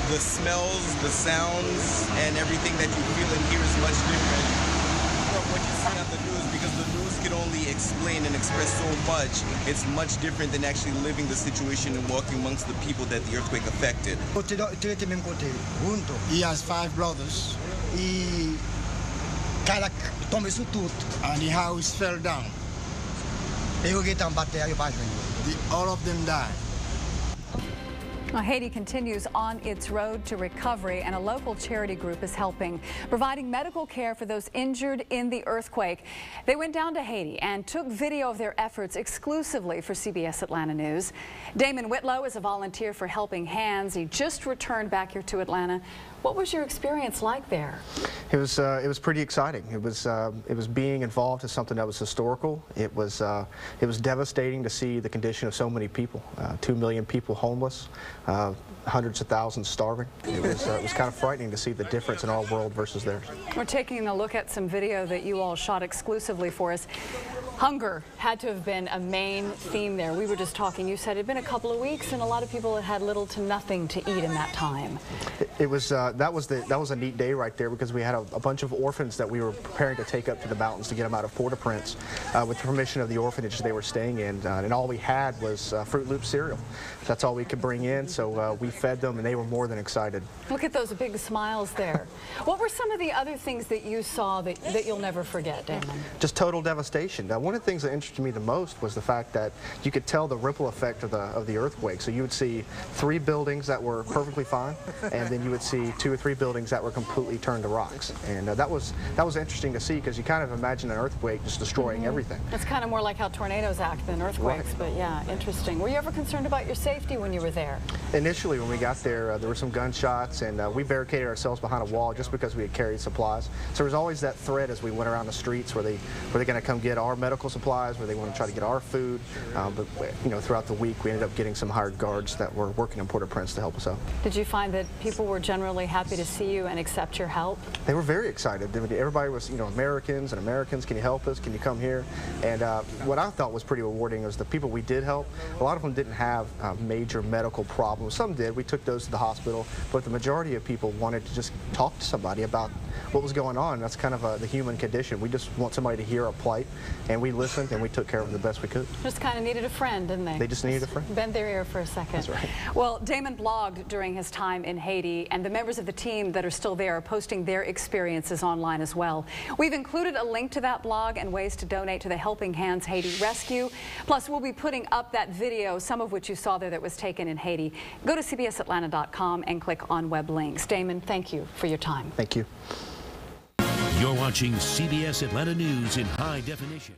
the smells, the sounds, and everything that you feel and hear is much different from what you see on the news, because the news can only explain and express so much. It's much different than actually living the situation and walking amongst the people that the earthquake affected. He has 5 brothers. And the house fell down. All of them died. Well, Haiti continues on its road to recovery, and a local charity group is helping, providing medical care for those injured in the earthquake. They went down to Haiti and took video of their efforts exclusively for CBS Atlanta News. Damon Whitlow is a volunteer for Helping Hands. He just returned back here to Atlanta. What was your experience like there? It was pretty exciting. It was being involved in something that was historical. It was devastating to see the condition of so many people. 2 million people homeless, hundreds of thousands starving. It was kind of frightening to see the difference in our world versus theirs. We're taking a look at some video that you all shot exclusively for us. Hunger had to have been a main theme there. We were just talking. You said it had been a couple of weeks, and a lot of people had little to nothing to eat in that time. That was a neat day right there, because we had a bunch of orphans that we were preparing to take up to the mountains to get them out of Port-au-Prince with the permission of the orphanage they were staying in, and all we had was Fruit Loop cereal. That's all we could bring in, so we fed them, and they were more than excited. Look at those big smiles there. What were some of the other things that you saw that you'll never forget, Damon? Just total devastation. Now, one of the things that interested me the most was the fact that you could tell the ripple effect of the earthquake. So you would see 3 buildings that were perfectly fine, and then you would see 2 or 3 buildings that were completely turned to rocks. And that was interesting to see, because you kind of imagine an earthquake just destroying everything. It's kind of more like how tornadoes act than earthquakes, right. But yeah, interesting. Were you ever concerned about your safety when you were there? Initially, when we got there, there were some gunshots, and we barricaded ourselves behind a wall just because we had carried supplies. So there was always that threat as we went around the streets, were they going to come get our medical supplies, were they want to try to get our food. But you know, throughout the week, we ended up getting some hired guards that were working in Port-au-Prince to help us out. Did you find that people were generally happy to see you and accept your help? They were very excited. Everybody was, Americans, can you help us? Can you come here? And what I thought was pretty rewarding was the people we did help. A lot of them didn't have major medical problems. Some did. We took those to the hospital, but the majority of people wanted to just talk to somebody about what was going on. That's kind of the human condition. We just want somebody to hear our plight, and we listened and we took care of them the best we could. Just kind of needed a friend, didn't they? They just needed a friend. Bend their ear for a second. That's right. Well, Damon blogged during his time in Haiti, and the members of the team that are still there are posting their experiences online as well. We've included a link to that blog and ways to donate to the Helping Hands Haiti Rescue. Plus, we'll be putting up that video, some of which you saw there, that was taken in Haiti. Go to cbsatlanta.com and click on web links. Damon, thank you for your time. Thank you. You're watching CBS Atlanta News in high definition.